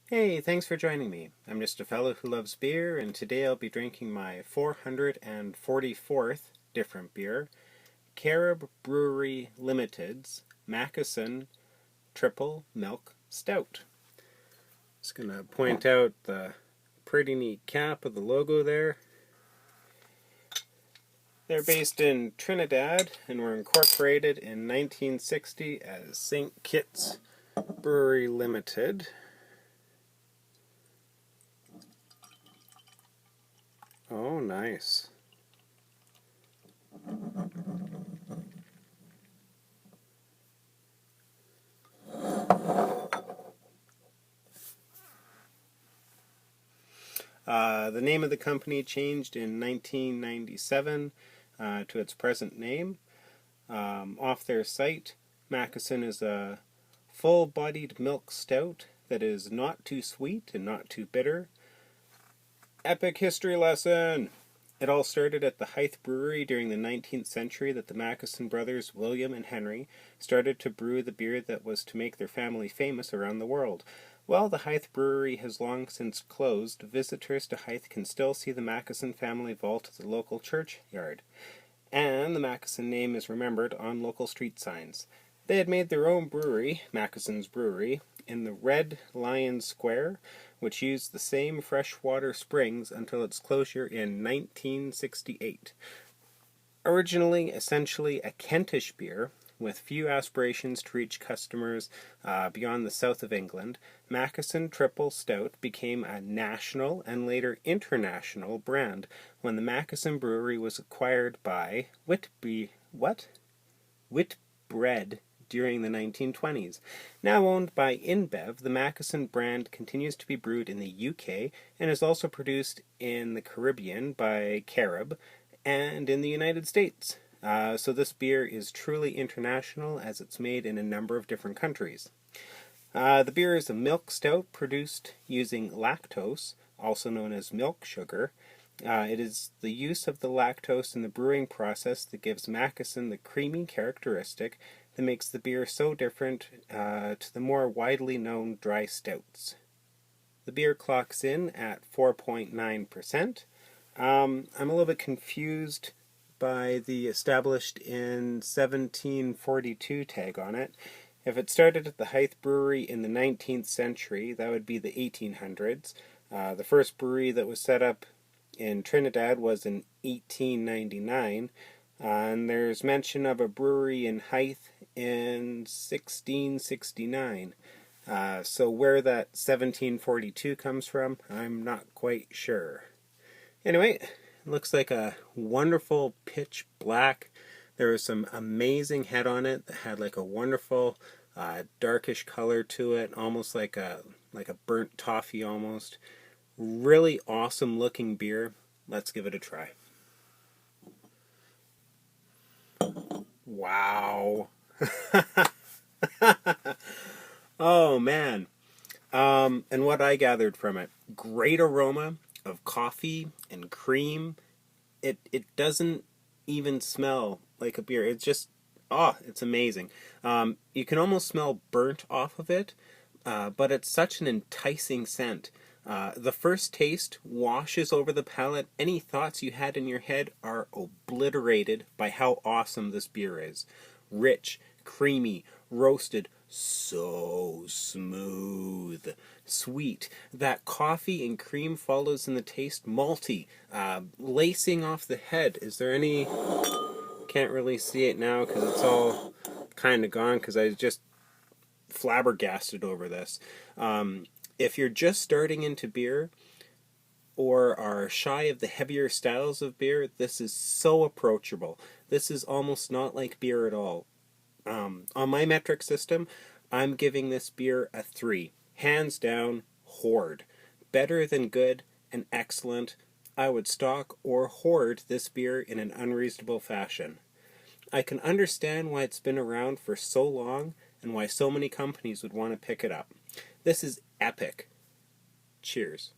Hey, thanks for joining me. I'm just a fellow who loves beer, and today I'll be drinking my 444th different beer, Carib Brewery Limited's Mackeson Triple Milk Stout. Just gonna point out the pretty neat cap of the logo there. They're based in Trinidad and were incorporated in 1960 as St. Kitts Brewery Limited. Oh, nice. The name of the company changed in 1997 to its present name. Off their site, Mackeson is a full-bodied milk stout that is not too sweet and not too bitter. Epic history lesson! It all started at the Hythe Brewery during the 19th century that the Mackeson brothers, William and Henry, started to brew the beer that was to make their family famous around the world. While the Hythe Brewery has long since closed, visitors to Hythe can still see the Mackeson family vault at the local churchyard. And the Mackeson name is remembered on local street signs. They had made their own brewery, Mackeson's Brewery, in the Red Lion Square, which used the same freshwater springs until its closure in 1968. Originally essentially a Kentish beer, with few aspirations to reach customers beyond the south of England, Mackeson Triple Stout became a national and later international brand when the Mackeson Brewery was acquired by Whitbread during the 1920s. Now owned by InBev, the Mackeson brand continues to be brewed in the UK and is also produced in the Caribbean by Carib and in the United States. So this beer is truly international as it's made in a number of different countries. The beer is a milk stout produced using lactose, also known as milk sugar. It is the use of the lactose in the brewing process that gives Mackeson the creamy characteristic that makes the beer so different to the more widely known dry stouts. The beer clocks in at 4.9%. I'm a little bit confused by the established in 1742 tag on it. If it started at the Hythe Brewery in the 19th century, that would be the 1800s. The first brewery that was set up in Trinidad was in 1899, and there's mention of a brewery in Hythe in 1669. So where that 1742 comes from, I'm not quite sure. Anyway, looks like a wonderful pitch black. There was some amazing head on it that had like a wonderful darkish color to it, almost like a burnt toffee almost. Really awesome looking beer. Let's give it a try. Wow. Oh man. And what I gathered from it, great aroma of coffee and cream. It doesn't even smell like a beer. It's just, it's amazing. You can almost smell burnt off of it, but it's such an enticing scent. The first taste washes over the palate. Any thoughts you had in your head are obliterated by how awesome this beer is. Rich, creamy, roasted, so smooth, sweet. That coffee and cream follows in the taste. Malty, lacing off the head. Is there any? Can't really see it now because it's all kind of gone because I just flabbergasted over this. If you're just starting into beer or are shy of the heavier styles of beer, this is so approachable. This is almost not like beer at all. On my metric system, I'm giving this beer a 3. Hands down, hoard. Better than good and excellent. I would stock or hoard this beer in an unreasonable fashion. I can understand why it's been around for so long and why so many companies would want to pick it up. This is epic. Cheers.